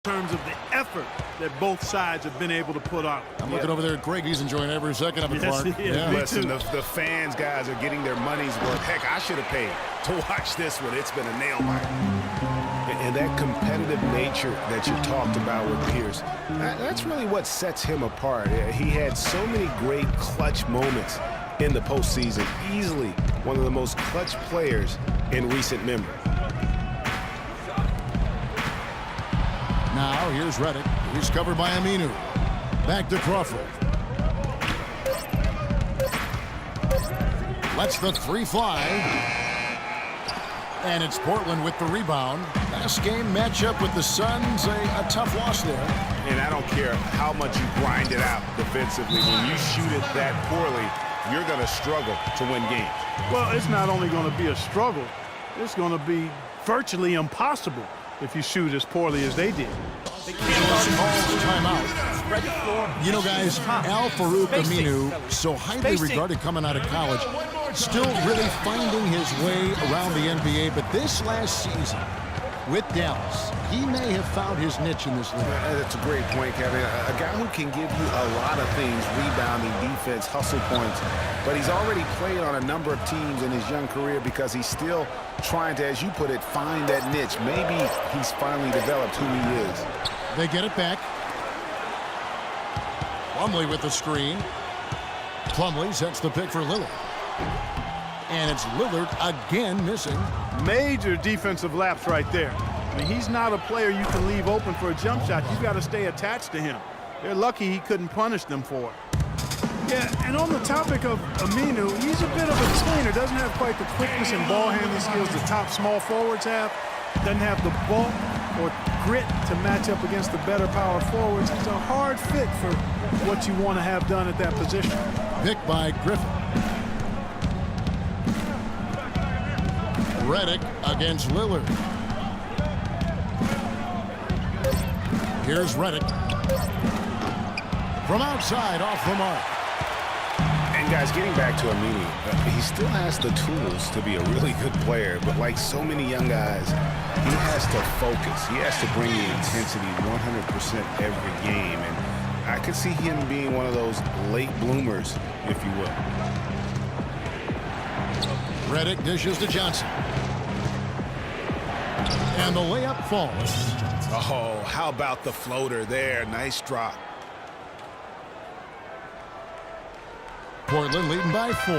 terms of the effort that both sides have been able to put on. I'm looking over there at Greg. He's enjoying every second of it, Clark. Yeah. Listen, the fans, guys, are getting their money's worth. Heck, I should have paid to watch this one. It's been a nail-biter. And that competitive nature that you talked about with Pierce, that's really what sets him apart. He had so many great clutch moments in the postseason. Easily one of the most clutch players in recent memory. Now, here's Reddick. He's covered by Aminu. Back to Crawford. Lets the three fly. And it's Portland with the rebound. Last game matchup with the Suns, a tough loss there. And I don't care how much you grind it out defensively. When you shoot it that poorly, you're going to struggle to win games. Well, it's not only going to be a struggle, it's going to be virtually impossible if you shoot as poorly as they did. Timeout. You know, guys, Al-Farouq Aminu, so highly regarded coming out of college, still really finding his way around the NBA, but this last season with Dallas, he may have found his niche in this league. That's a great point, Kevin. A guy who can give you a lot of things, rebounding, defense, hustle points, but he's already played on a number of teams in his young career because he's still trying to, as you put it, find that niche. Maybe he's finally developed who he is. They get it back. Plumlee with the screen. Plumlee sets the pick for Lillard. And it's Lillard again missing. Major defensive lapse right there. I mean, he's not a player you can leave open for a jump shot. You've got to stay attached to him. They're lucky he couldn't punish them for it. Yeah, and on the topic of Aminu, he's a bit of a tweener. Doesn't have quite the quickness and ball handling skills the top small forwards have. Doesn't have the bulk or grit to match up against the better power forwards. It's a hard fit for what you want to have done at that position. Picked by Griffin. Reddick against Lillard. Here's Reddick. From outside, off the mark. And guys, getting back to Aminu, he still has the tools to be a really good player, but like so many young guys, he has to focus. He has to bring the intensity 100% every game, and I could see him being one of those late bloomers, if you will. Reddick dishes to Johnson. And the layup falls. Oh, how about the floater there? Nice drop. Portland leading by 4.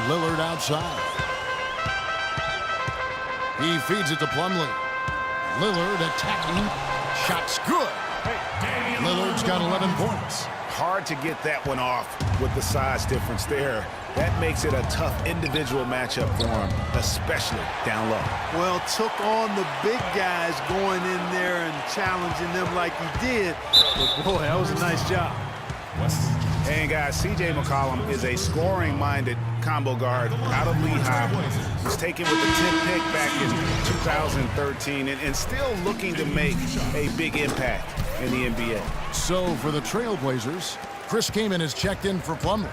Lillard outside. He feeds it to Plumlee. Lillard attacking. Shot's good. Lillard's got 11 points. Hard to get that one off with the size difference there. That makes it a tough individual matchup for him, especially down low. Well, took on the big guys going in there and challenging them like he did. But boy, that was a nice job. And guys, C.J. McCollum is a scoring-minded combo guard out of Lehigh. Was taken with the 10th pick back in 2013 and still looking to make a big impact in the NBA. So for the Trailblazers, Chris Kaman is checked in for Plumlee.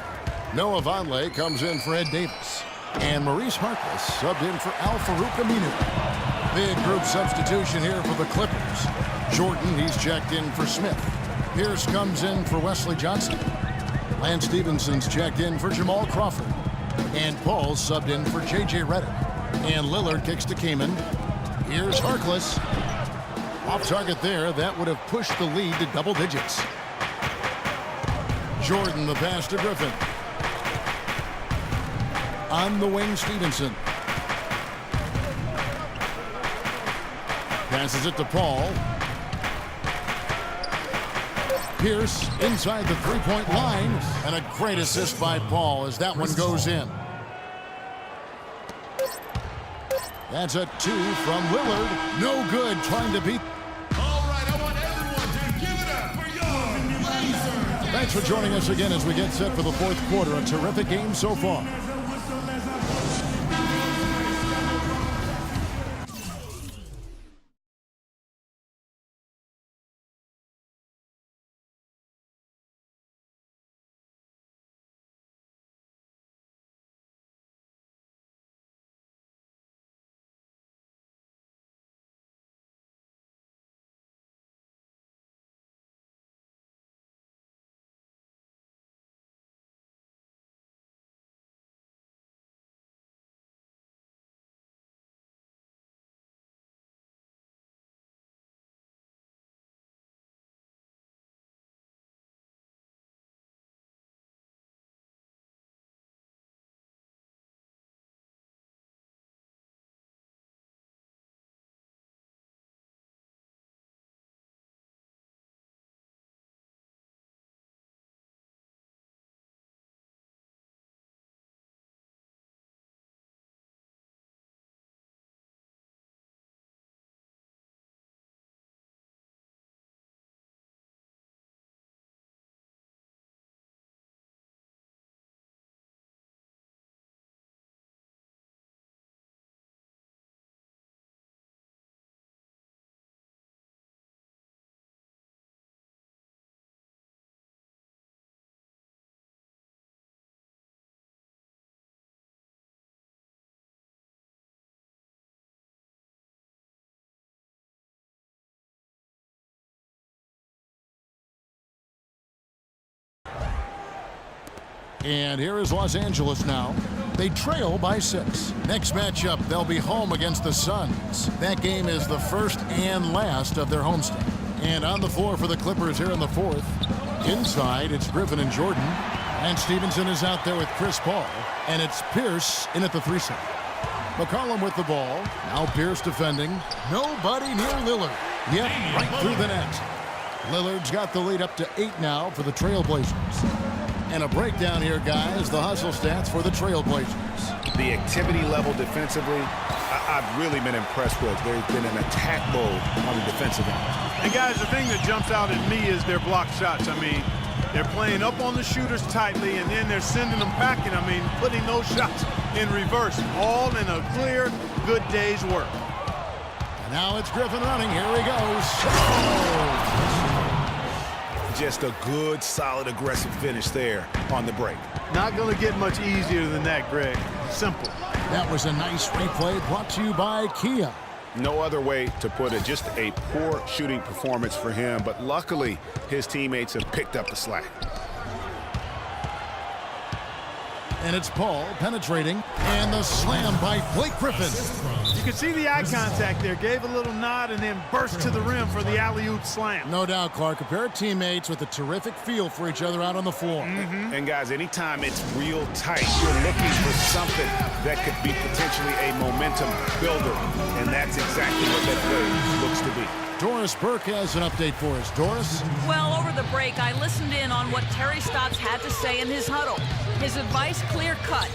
Noah Vonleh comes in for Ed Davis. And Maurice Harkless subbed in for Al-Farouq Aminu. Big group substitution here for the Clippers. Jordan, he's checked in for Smith. Pierce comes in for Wesley Johnson. Lance Stevenson's checked in for Jamal Crawford. And Paul subbed in for J.J. Redick. And Lillard kicks to Kaman. Here's Harkless. Off target there, that would have pushed the lead to double digits. Jordan, the pass to Griffin. On the wing, Stevenson. Passes it to Paul. Pierce inside the three-point line. And a great assist by Paul as that one goes in. That's a 2 from Lillard. No good, trying to beat. All right, I want everyone to give it up for your Blazers. Thanks for joining us again as we get set for the fourth quarter. A terrific game so far. And here is Los Angeles now. They trail by 6. Next matchup, they'll be home against the Suns. That game is the first and last of their homestand. And on the floor for the Clippers here in the 4th. Inside, it's Griffin and Jordan. And Stevenson is out there with Chris Paul. And it's Pierce in at the 3 side. McCollum with the ball. Now Pierce defending. Nobody near Lillard. Yep, right through the net. Lillard's got the lead up to 8 now for the Trailblazers. And a breakdown here, guys. The hustle stats for the Trailblazers. The activity level defensively, I've really been impressed with. There's been an attack mode on the defensive end. And guys, the thing that jumps out at me is their block shots. I mean, they're playing up on the shooters tightly, and then they're sending them packing. I mean, putting those shots in reverse, all in a clear, good day's work. And now it's Griffin running. Here he goes. Oh. Just a good, solid, aggressive finish there on the break. Not going to get much easier than that, Greg. Simple. That was a nice replay brought to you by Kia. No other way to put it. Just a poor shooting performance for him, but luckily his teammates have picked up the slack. And it's Paul penetrating, and the slam by Blake Griffin. You can see the eye contact there. Gave a little nod and then burst to the rim for the alley-oop slam. No doubt, Clark. A pair of teammates with a terrific feel for each other out on the floor. And guys, anytime it's real tight, you're looking for something that could be potentially a momentum builder, and that's exactly what that play looks to be. Doris Burke has an update for us. Doris? Well, over the break, I listened in on what Terry Stotts had to say in his huddle. His advice clear-cut.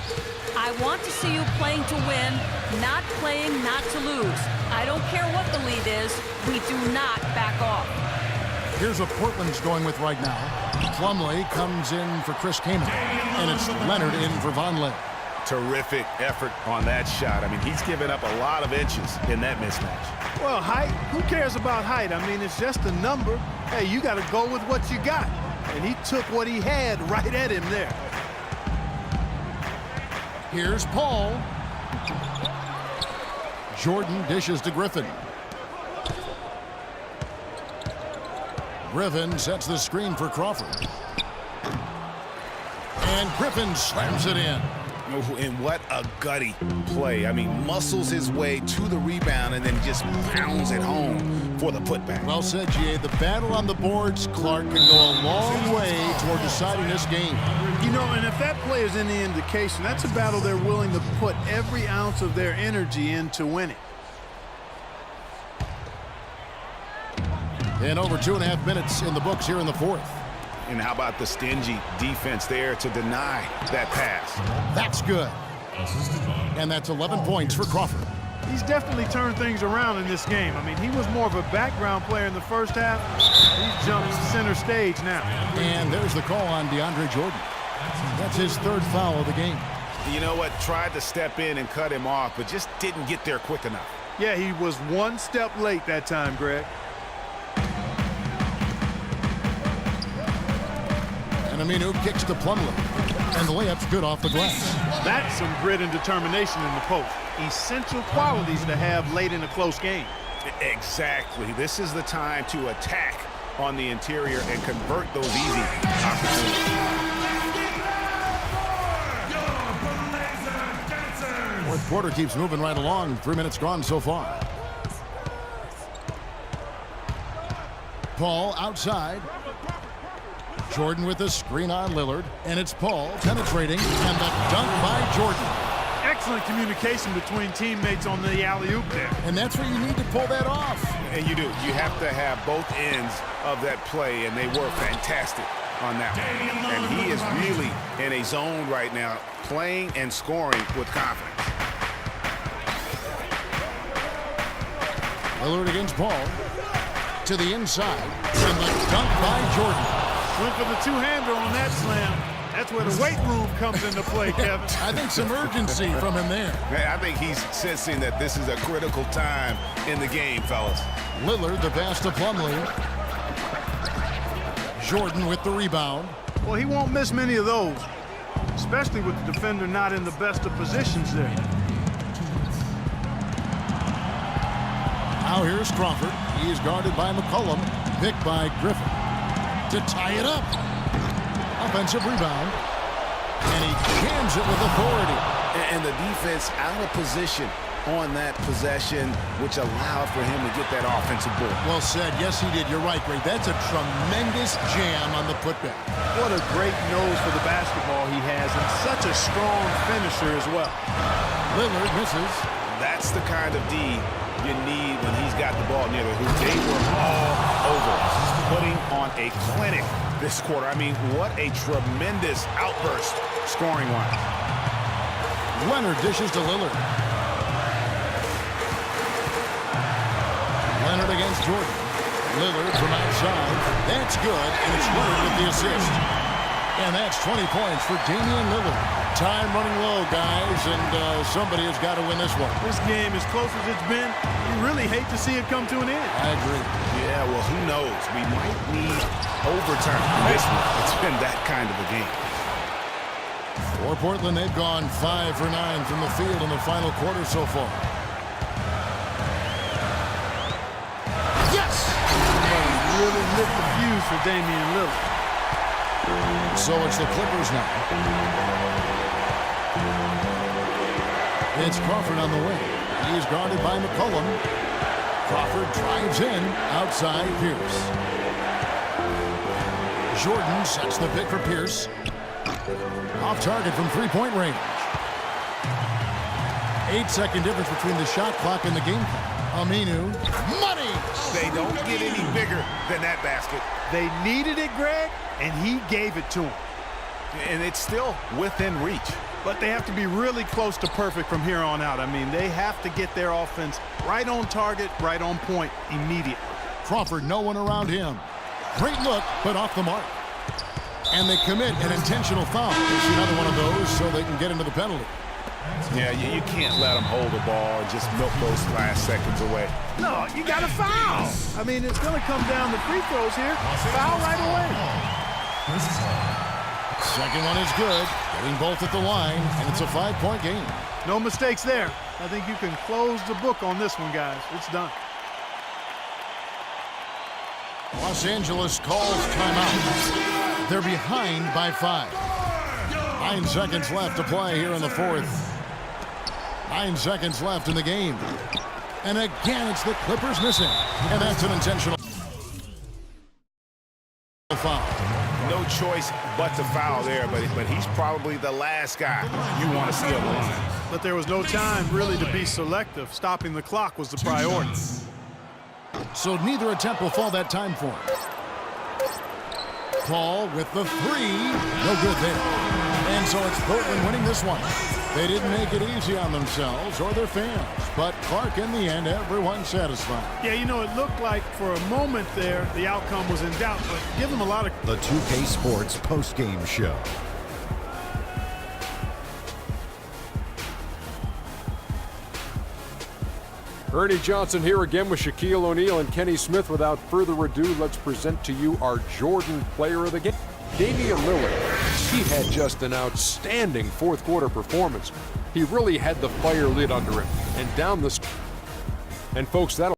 I want to see you playing to win, not playing not to lose. I don't care what the lead is. We do not back off. Here's what Portland's going with right now. Plumlee comes in for Chris Kaman, and it's Leonard in for Vonleh. Terrific effort on that shot. I mean, he's given up a lot of inches in that mismatch. Well, height, who cares about height? I mean, it's just a number. Hey, you got to go with what you got. And he took what he had right at him there. Here's Paul. Jordan dishes to Griffin. Griffin sets the screen for Crawford. And Griffin slams it in. Oh, and what a gutty play. I mean, muscles his way to the rebound and then just pounds it home for the putback. Well said, G.A. The battle on the boards, Clark, can go a long way toward deciding this game. You know, and if that play is any indication, that's a battle they're willing to put every ounce of their energy into winning. And over 2.5 minutes in the books here in the 4th. And how about the stingy defense there to deny that pass? That's good. And that's 11 points for Crawford. He's definitely turned things around in this game. I mean, he was more of a background player in the first half. He's jumped center stage now. And there's the call on DeAndre Jordan. That's his 3rd foul of the game. You know what? Tried to step in and cut him off, but just didn't get there quick enough. Yeah, he was one step late that time, Greg. And Aminu kicks to Plumlee. And the layup's good off the glass. That's some grit and determination in the post. Essential qualities to have late in a close game. Exactly. This is the time to attack on the interior and convert those easy opportunities. Fourth quarter keeps moving right along. 3 minutes gone so far. Paul outside. Jordan with the screen on Lillard. And it's Paul penetrating. And the dunk by Jordan. Excellent communication between teammates on the alley-oop there. And that's where you need to pull that off. And you do. You have to have both ends of that play, and they were fantastic on that one. And he is really in a zone right now, playing and scoring with confidence. Lillard against Paul. To the inside. And the dunk by Jordan. Went for the two-hander on that slam. That's where the weight room comes into play, Kevin. I think some urgency from him there. Man, I think he's sensing that this is a critical time in the game, fellas. Lillard, the pass to Plumlee. Jordan with the rebound. Well, he won't miss many of those, especially with the defender not in the best of positions there. Now here's Crawford. He's guarded by McCollum. Picked by Griffin. To tie it up. Offensive rebound. And he jams it with authority. And the defense out of position on that possession, which allowed for him to get that offensive board. Well said. Yes, he did. You're right, Greg. That's a tremendous jam on the putback. What a great nose for the basketball he has, and such a strong finisher as well. Lillard misses. That's the kind of D you need when he's got the ball near the hoop. They were all over us, putting on a clinic this quarter. I mean, what a tremendous outburst scoring-wise. Leonard dishes to Lillard. Leonard against Jordan. Lillard from outside. That's good, and it's Leonard with the assist. And that's 20 points for Damian Lillard. Time running low, guys, and somebody has got to win this one. This game, as close as it's been, you really hate to see it come to an end. I agree. Yeah, well, who knows? We might need overtime in this one. It's been that kind of a game. For Portland, they've gone 5 for 9 from the field in the final quarter so far. Yes! Really lit the fuse for Damian Lillard. So it's the Clippers now. It's Crawford on the wing. He's guarded by McCollum. Crawford drives in. Outside, Pierce. Jordan sets the pick for Pierce. Off target from three-point range. 8-second difference between the shot clock and the game clock. Aminu. Money! They don't get any bigger than that basket. They needed it, Greg, and he gave it to them. And it's still within reach. But they have to be really close to perfect from here on out. I mean, they have to get their offense right on target, right on point immediately. Crawford, no one around him. Great look, but off the mark. And they commit an intentional foul. It's another one of those so they can get into the penalty. Yeah, you can't let them hold the ball and just milk those last seconds away. No, you got to foul. I mean, it's going to come down to free throws here. Foul right away. Second one is good. Getting both at the line, and it's a 5-point game. No mistakes there. I think you can close the book on this one, guys. It's done. Los Angeles calls timeout. They're behind by 5. 9 seconds left to play here in the fourth. 9 seconds left in the game. And again, it's the Clippers missing. And that's an intentional foul. No choice but to foul there, but he's probably the last guy you want to see on the line. But there was no time really to be selective. Stopping the clock was the priority. So neither attempt will fall that time for him. Paul with the 3. No good there. And so it's Portland winning this one. They didn't make it easy on themselves or their fans. But Clark, in the end, everyone satisfied. Yeah, you know, it looked like for a moment there the outcome was in doubt, but give them a lot of... The 2K Sports postgame show. Ernie Johnson here again with Shaquille O'Neal and Kenny Smith. Without further ado, let's present to you our Jordan Player of the Game, Damian Lillard. He had just an outstanding fourth quarter performance. He really had the fire lit under him and down the... And folks, that'll...